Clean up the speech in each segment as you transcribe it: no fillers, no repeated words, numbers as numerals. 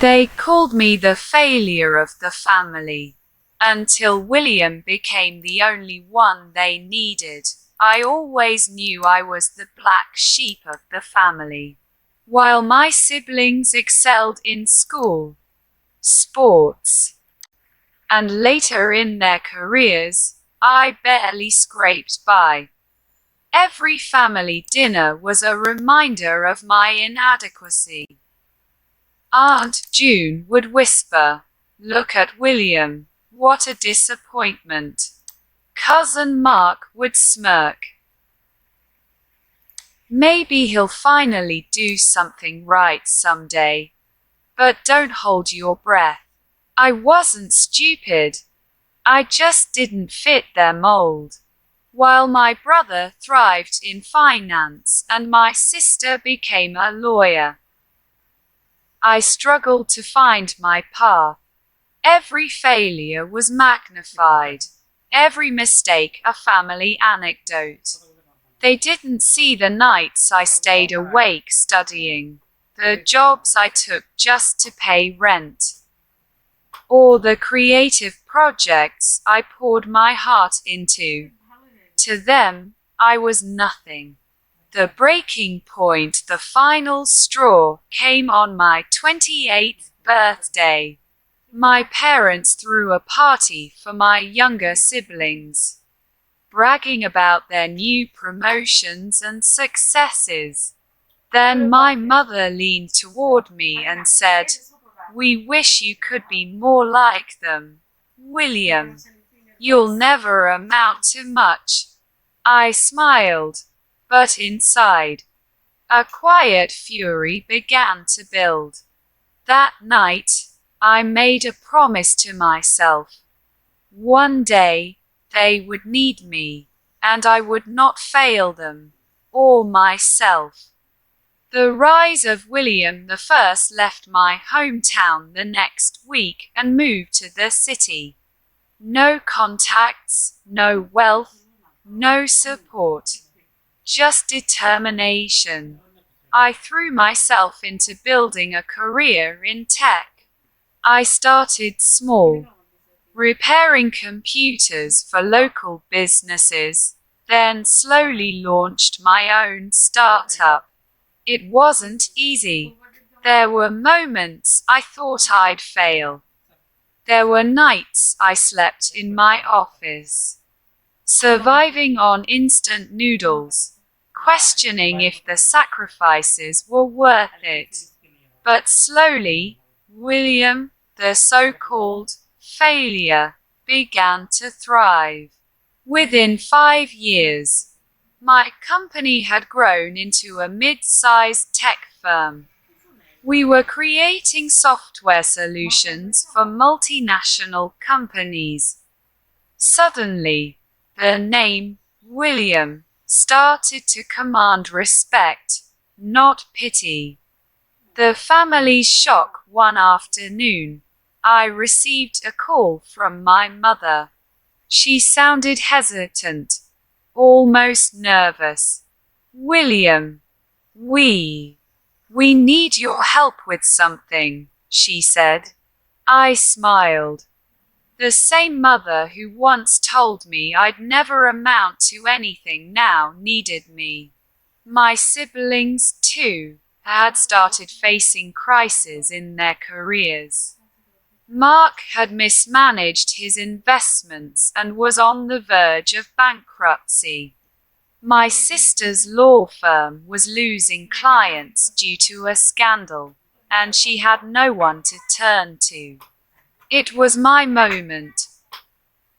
They called me the failure of the family. Until William became the only one they needed, I always knew I was the black sheep of the family. While my siblings excelled in school, sports, and later in their careers, I barely scraped by. Every family dinner was a reminder of my inadequacy. Aunt June would whisper, "Look at William, what a disappointment." Cousin Mark would smirk, "Maybe he'll finally do something right someday. But don't hold your breath." I wasn't stupid. I just didn't fit their mold. While my brother thrived in finance and my sister became a lawyer, I struggled to find my path. Every failure was magnified, every mistake a family anecdote. They didn't see the nights I stayed awake studying, the jobs I took just to pay rent, or the creative projects I poured my heart into. To them, I was nothing. The breaking point, the final straw, came on my 28th birthday. My parents threw a party for my younger siblings, bragging about their new promotions and successes. Then my mother leaned toward me and said, "We wish you could be more like them, William. You'll never amount to much." I smiled, but inside, a quiet fury began to build. That night, I made a promise to myself. One day, they would need me, and I would not fail them, or myself. The rise of William I left my hometown the next week and moved to the city. No contacts, no wealth, no support, just determination. I threw myself into building a career in tech. I started small, repairing computers for local businesses, then slowly launched my own startup. It wasn't easy. There were moments I thought I'd fail. There were nights I slept in my office, surviving on instant noodles, questioning if the sacrifices were worth it. But slowly, William, the so-called failure, began to thrive. Within 5 years, my company had grown into a mid-sized tech firm. We were creating software solutions for multinational companies. Suddenly, the name William started to command respect, not pity. The family's shock. One afternoon, I received a call from my mother. She sounded hesitant, almost nervous. "William, we need your help with something," she said. I smiled. The same mother who once told me I'd never amount to anything now needed me. My siblings, too, had started facing crises in their careers. Mark had mismanaged his investments and was on the verge of bankruptcy. My sister's law firm was losing clients due to a scandal, and she had no one to turn to. It was my moment.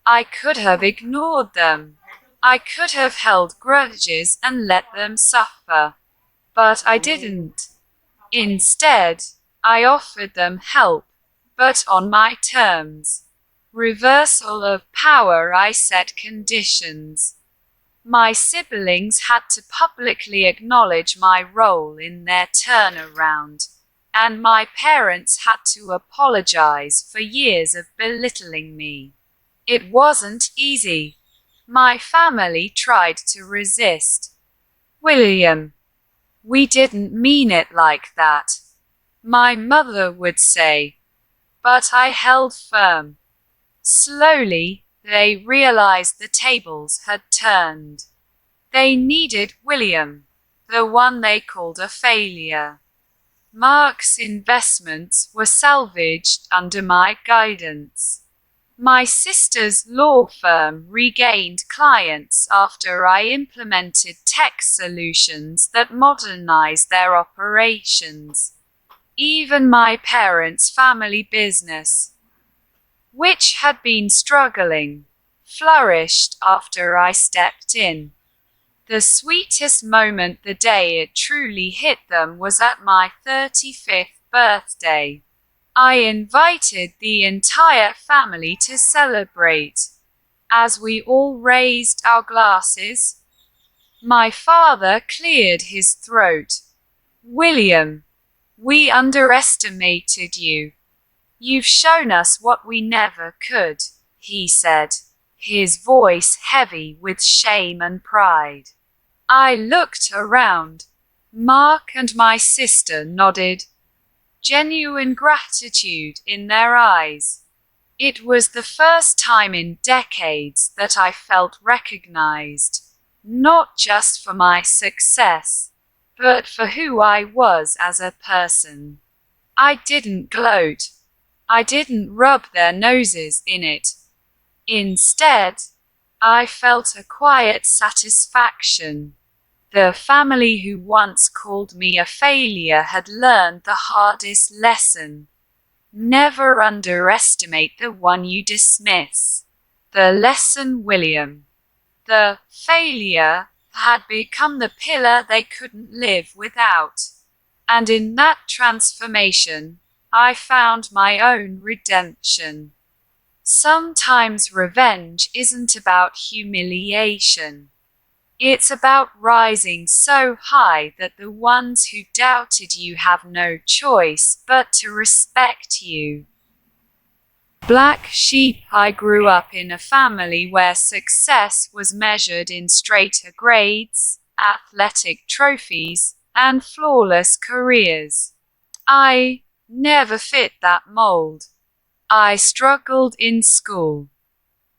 I could have ignored them. I could have held grudges and let them suffer. But I didn't. Instead, I offered them help, but on my terms. Reversal of power. I set conditions. My siblings had to publicly acknowledge my role in their turnaround, and my parents had to apologize for years of belittling me. It wasn't easy. My family tried to resist. "William, we didn't mean it like that. my mother would say. But I held firm. Slowly, they realized the tables had turned. They needed William, the one they called a failure. Mark's investments were salvaged under my guidance. My sister's law firm regained clients after I implemented tech solutions that modernized their operations. Even my parents' family business, which had been struggling, flourished after I stepped in. The sweetest moment the day it truly hit them was at my 35th birthday. I invited the entire family to celebrate. As we all raised our glasses, my father cleared his throat. William, we underestimated you. You've shown us what we never could, he said, his voice heavy with shame and pride. I looked around. Mark and my sister nodded, genuine gratitude in their eyes. It was the first time in decades that I felt recognized, not just for my success, but for who I was as a person. I didn't gloat. I didn't rub their noses in it. Instead, I felt a quiet satisfaction. The family who once called me a failure had learned the hardest lesson. Never underestimate the one you dismiss. The lesson William, the failure, had become the pillar they couldn't live without. And in that transformation, I found my own redemption. Sometimes revenge isn't about humiliation. It's about rising so high that the ones who doubted you have no choice but to respect you. Black sheep. I grew up in a family where success was measured in straight A grades, athletic trophies, and flawless careers. I never fit that mold. I struggled in school,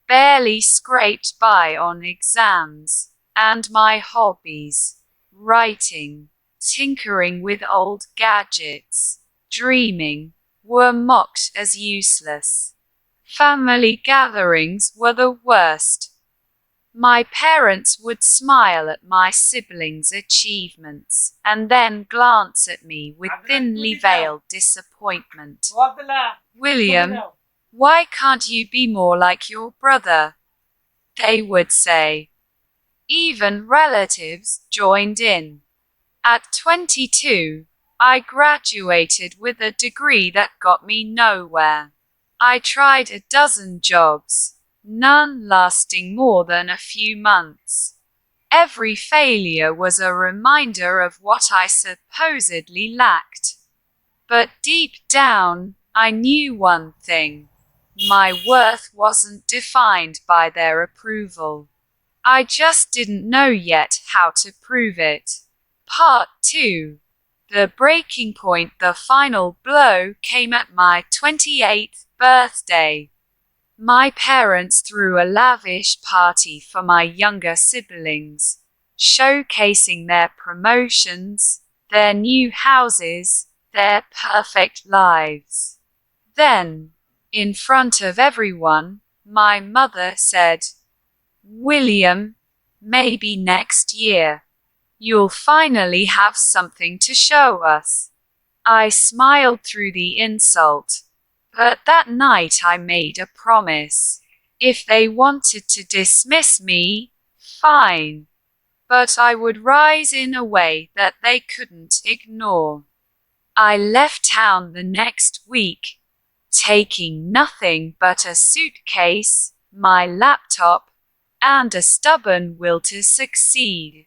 barely scraped by on exams, and my hobbies, writing, tinkering with old gadgets, dreaming, were mocked as useless. Family gatherings were the worst. My parents would smile at my siblings' achievements, and then glance at me with thinly veiled disappointment. William, why can't you be more like your brother? They would say. Even relatives joined in. At 22, I graduated with a degree that got me nowhere. I tried a dozen jobs, none lasting more than a few months. Every failure was a reminder of what I supposedly lacked. But deep down, I knew one thing. My worth wasn't defined by their approval. I just didn't know yet how to prove it. Part 2. The breaking point. The final blow came at my 28th birthday. My parents threw a lavish party for my younger siblings, showcasing their promotions, their new houses, their perfect lives. Then, in front of everyone, my mother said, "William, maybe next year, you'll finally have something to show us." I smiled through the insult, but that night I made a promise. If they wanted to dismiss me, fine, but I would rise in a way that they couldn't ignore. I left town the next week, taking nothing but a suitcase, my laptop, and a stubborn will to succeed.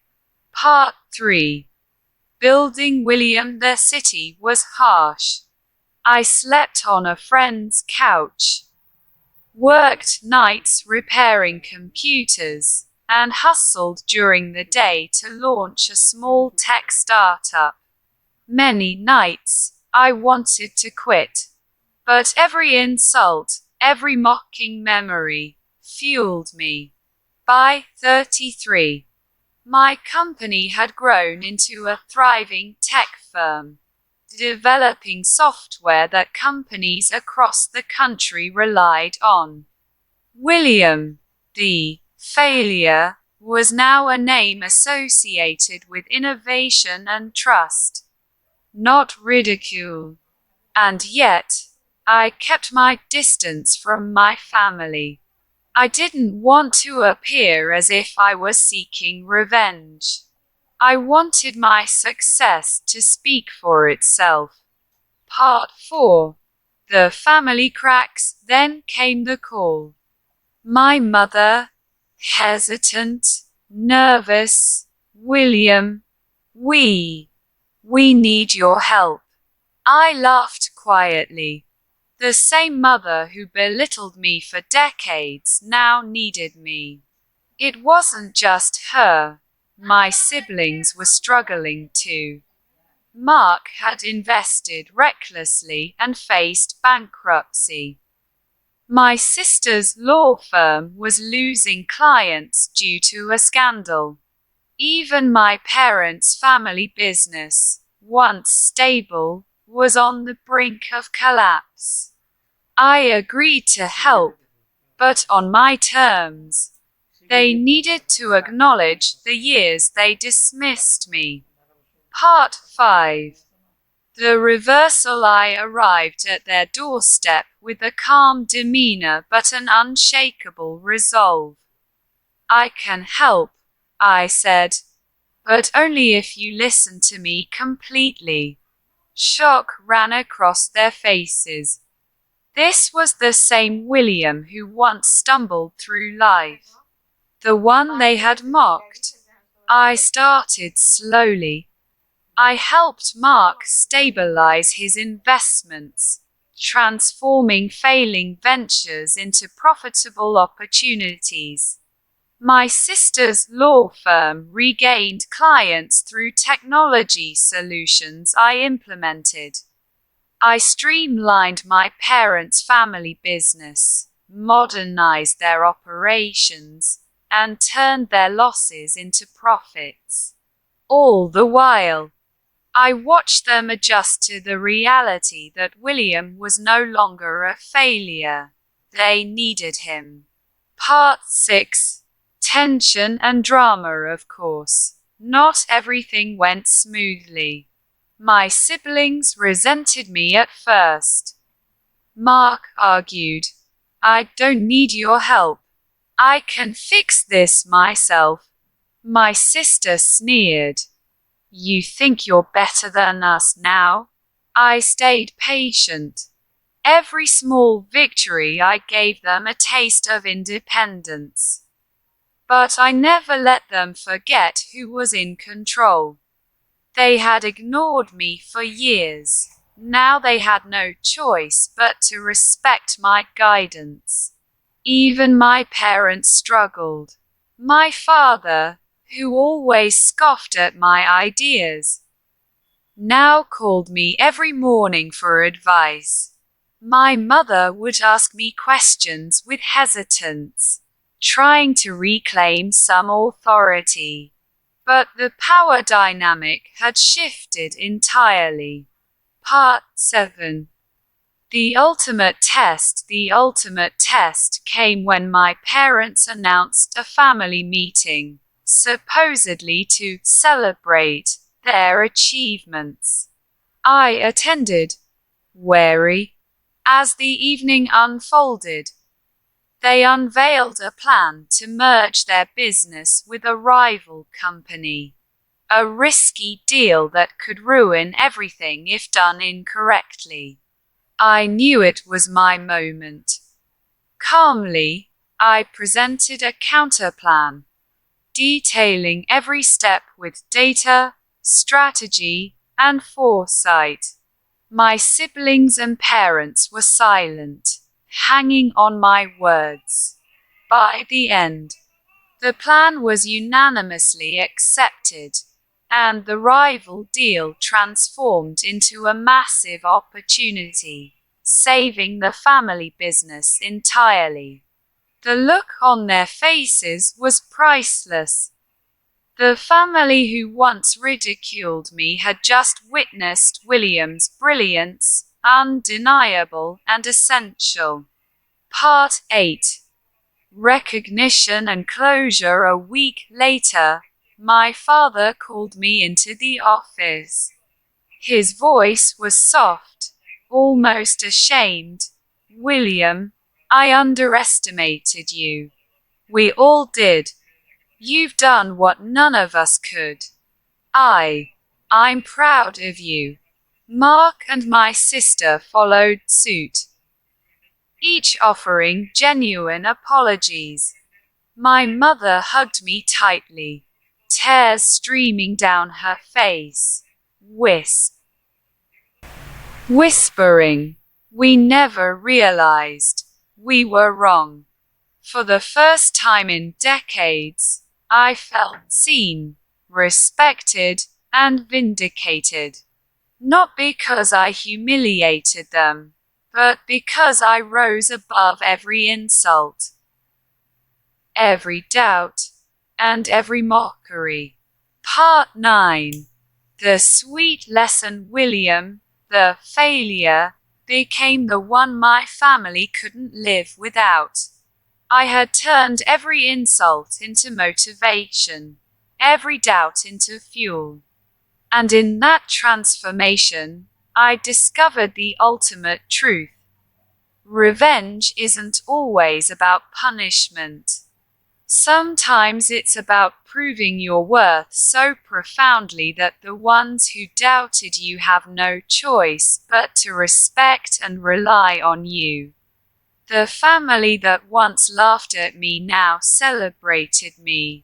Part 3. Building William. The city was harsh. I slept on a friend's couch, worked nights repairing computers, and hustled during the day to launch a small tech startup. Many nights, I wanted to quit. But every insult, every mocking memory, fueled me. By 33, my company had grown into a thriving tech firm, developing software that companies across the country relied on. William, the failure, was now a name associated with innovation and trust, not ridicule. And yet, I kept my distance from my family. I didn't want to appear as if I was seeking revenge. I wanted my success to speak for itself. Part 4. The family cracks. Then came the call. My mother, hesitant, nervous. William, we need your help. I laughed quietly. The same mother who belittled me for decades now needed me. It wasn't just her. My siblings were struggling too. Mark had invested recklessly and faced bankruptcy. My sister's law firm was losing clients due to a scandal. Even my parents' family business, once stable, was on the brink of collapse. I agreed to help, but on my terms. They needed to acknowledge the years they dismissed me. Part 5. The reversal. I arrived at their doorstep with a calm demeanor but an unshakable resolve. I can help, I said, but only if you listen to me completely. Shock ran across their faces. This was the same William who once stumbled through life. The one they had mocked. I started slowly. I helped Mark stabilize his investments, transforming failing ventures into profitable opportunities. My sister's law firm regained clients through technology solutions I implemented. I streamlined my parents' family business, modernized their operations, and turned their losses into profits. All the while, I watched them adjust to the reality that William was no longer a failure. They needed him. Part 6. Tension and drama. Of course, not everything went smoothly. My siblings resented me at first. Mark argued, I don't need your help. I can fix this myself. My sister sneered. You think you're better than us now? I stayed patient. Every small victory I gave them a taste of independence. But I never let them forget who was in control. They had ignored me for years. Now they had no choice but to respect my guidance. Even my parents struggled. My father, who always scoffed at my ideas, now called me every morning for advice. My mother would ask me questions with hesitance, trying to reclaim some authority. But the power dynamic had shifted entirely. Part 7. The ultimate test. The ultimate test came when my parents announced a family meeting, supposedly to celebrate their achievements. I attended, wary. As the evening unfolded, they unveiled a plan to merge their business with a rival company. A risky deal that could ruin everything if done incorrectly. I knew it was my moment. Calmly, I presented a counterplan, detailing every step with data, strategy, and foresight. My siblings and parents were silent, hanging on my words. By the end, the plan was unanimously accepted. and the rival deal transformed into a massive opportunity, saving the family business entirely. The look on their faces was priceless. The family who once ridiculed me had just witnessed William's brilliance, undeniable and essential. Part 8. Recognition and closure. A week later, my father called me into the office. His voice was soft, almost ashamed. "William, I underestimated you. We all did. You've done what none of us could. I'm proud of you." Mark and my sister followed suit, each offering genuine apologies. My mother hugged me tightly, tears streaming down her face, whispering, "We never realized we were wrong." For the first time in decades, I felt seen, respected, and vindicated. Not because I humiliated them, but because I rose above every insult, every doubt, and every mockery. Part 9. The sweet lesson. William, the failure, became the one my family couldn't live without. I had turned every insult into motivation, every doubt into fuel. And in that transformation, I discovered the ultimate truth. Revenge isn't always about punishment. Sometimes it's about proving your worth so profoundly that the ones who doubted you have no choice but to respect and rely on you. The family that once laughed at me now celebrated me,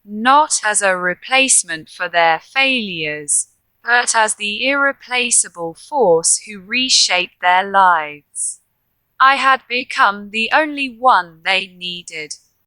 not as a replacement for their failures, but as the irreplaceable force who reshaped their lives. I had become the only one they needed.